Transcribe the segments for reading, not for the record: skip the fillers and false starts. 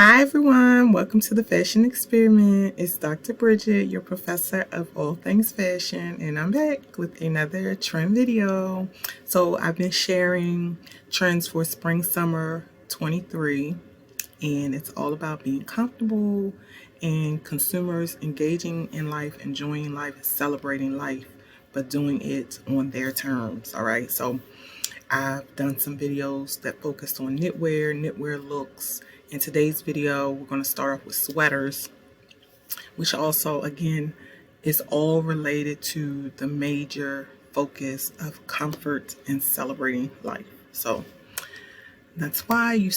Hi everyone, welcome to the Fashion Experiment. It's Dr. Bridget, your professor of all things fashion, and I'm back with another trend video. So I've been sharing trends for spring summer 23, and it's all about being comfortable and consumers engaging in life, enjoying life, celebrating life, but doing it on their terms. All right, so I've done some videos that focused on knitwear looks. In today's video, we're going to start off with sweaters, which also, again, is all related to the major focus of comfort and celebrating life. So that's why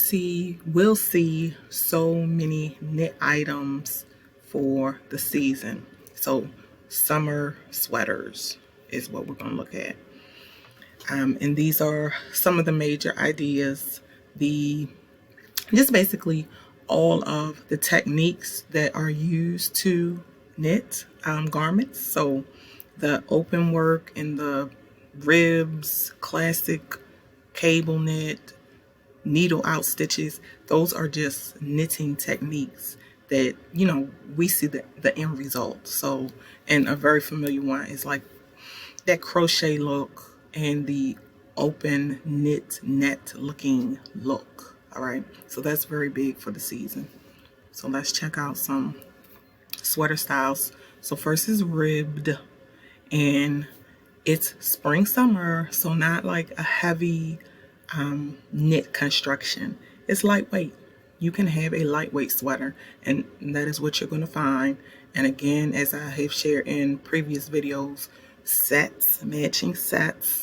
we'll see so many knit items for the season. So summer sweaters is what we're going to look at. And these are some of the major ideas. Just basically all of the techniques that are used to knit garments. So the open work and the ribs, classic cable knit, needle out stitches, those are just knitting techniques that, we see the end result. So, and a very familiar one is like that crochet look and the open knit net looking look. All right, so that's very big for the season. So let's check out some sweater styles. So first is ribbed, and it's spring summer, so not like a heavy knit construction. It's lightweight. You can have a lightweight sweater, and that is what you're going to find. And again, as I have shared in previous videos, sets, matching sets,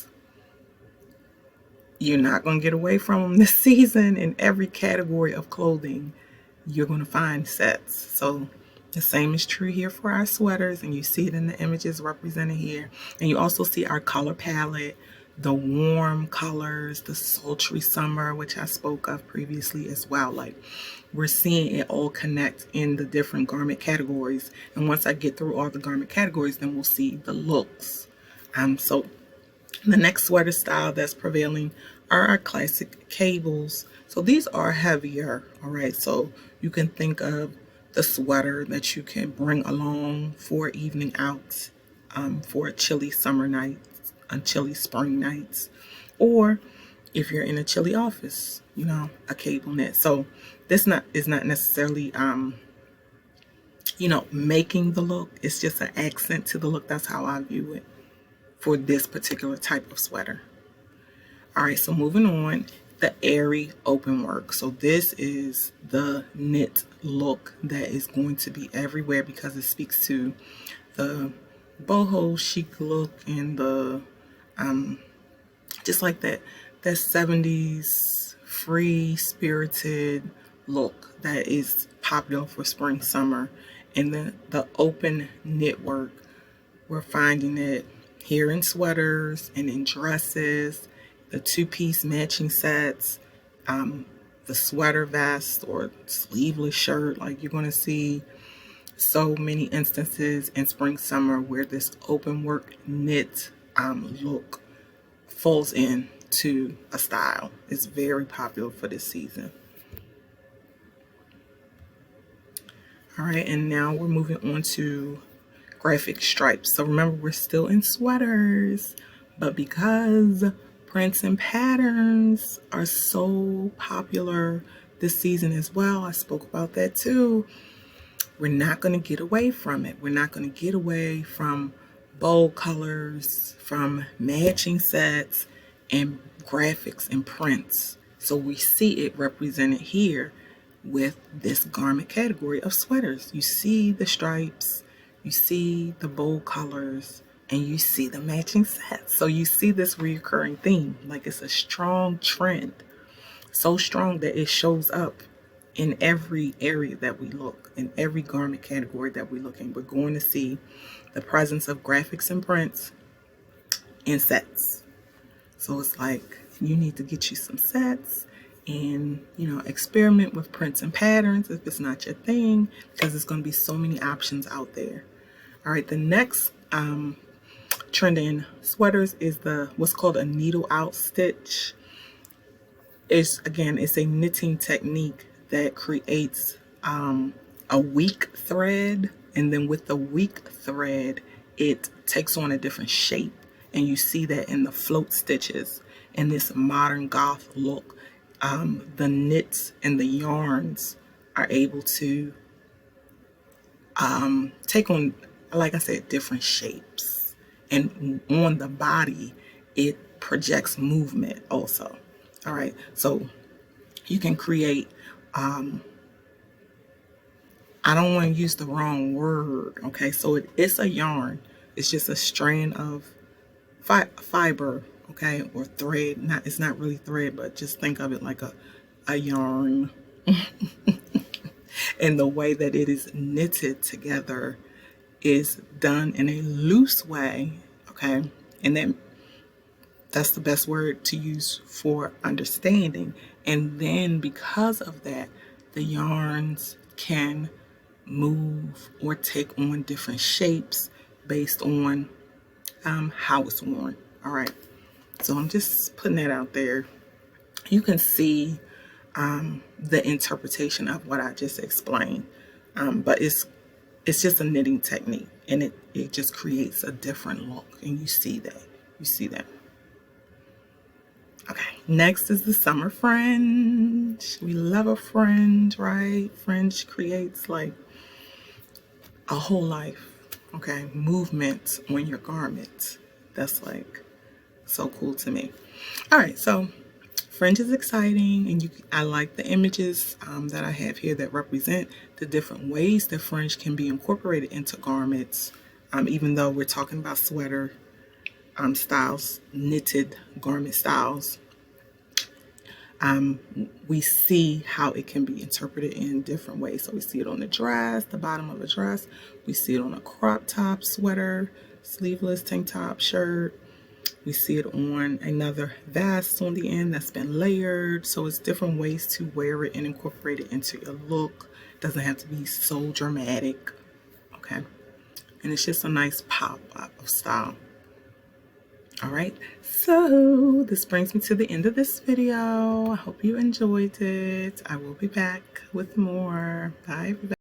you're not going to get away from them this season. In every category of clothing, you're going to find sets. So the same is true here for our sweaters, and you see it in the images represented here. And you also see our color palette, the warm colors, the sultry summer, which I spoke of previously as well. Like, we're seeing it all connect in the different garment categories. And once I get through all the garment categories, then we'll see the looks. So the next sweater style that's prevailing are our classic cables. So these are heavier, all right? So you can think of the sweater that you can bring along for evening out, for a chilly summer night, a chilly spring nights, or if you're in a chilly office, a cable knit. So this is not necessarily, making the look. It's just an accent to the look. That's how I view it for this particular type of sweater. All right, so moving on, the airy open work. So this is the knit look that is going to be everywhere because it speaks to the boho chic look and the just like that 70s free spirited look that is popular for spring summer. And then the open knit work, we're finding it here in sweaters and in dresses, the two-piece matching sets, the sweater vest or sleeveless shirt. Like, you're going to see so many instances in spring summer where this open work knit look falls into a style. It's very popular for this season. All right, and now we're moving on to graphic stripes. So remember, we're still in sweaters, but because prints and patterns are so popular this season as well, I spoke about that too, we're not going to get away from it. We're not going to get away from bold colors, from matching sets and graphics and prints. So we see it represented here with this garment category of sweaters. You see the stripes, you see the bold colors, and you see the matching sets. So you see this recurring theme. Like, it's a strong trend. So strong that it shows up in every area that we look, in every garment category that we look in. We're going to see the presence of graphics and prints in sets. So it's like, you need to get you some sets and, experiment with prints and patterns if it's not your thing, because there's going to be so many options out there. All right, the next trend in sweaters is what's called a needle out stitch. It's a knitting technique that creates a weak thread, and then with the weak thread it takes on a different shape, and you see that in the float stitches in this modern goth look. The knits and the yarns are able to take on, like I said, different shapes, and on the body it projects movement also. All right, so you can create, I don't want to use the wrong word, okay, so it's a yarn. It's just a strand of fiber, okay, or thread. Not, it's not really thread, but just think of it like a yarn. And the way that it is knitted together is done in a loose way, okay, and then that's the best word to use for understanding. And then because of that, the yarns can move or take on different shapes based on how it's worn. All right, so I'm just putting that out there. You can see the interpretation of what I just explained, but it's just a knitting technique, and it just creates a different look, and you see that. You see that. Okay, next is the summer fringe. We love a fringe, right? Fringe creates like a whole life, okay? Movement on your garment. That's like so cool to me. All right, so fringe is exciting, and I like the images that I have here that represent the different ways that fringe can be incorporated into garments, even though we're talking about sweater styles, knitted garment styles. We see how it can be interpreted in different ways. So we see it on the dress, the bottom of a dress. We see it on a crop top, sweater, sleeveless tank top, shirt. We see it on another vest on the end that's been layered. So it's different ways to wear it and incorporate it into your look. It doesn't have to be so dramatic, okay? And it's just a nice pop up of style. All right, so this brings me to the end of this video. I hope you enjoyed it. I will be back with more. Bye, everybody.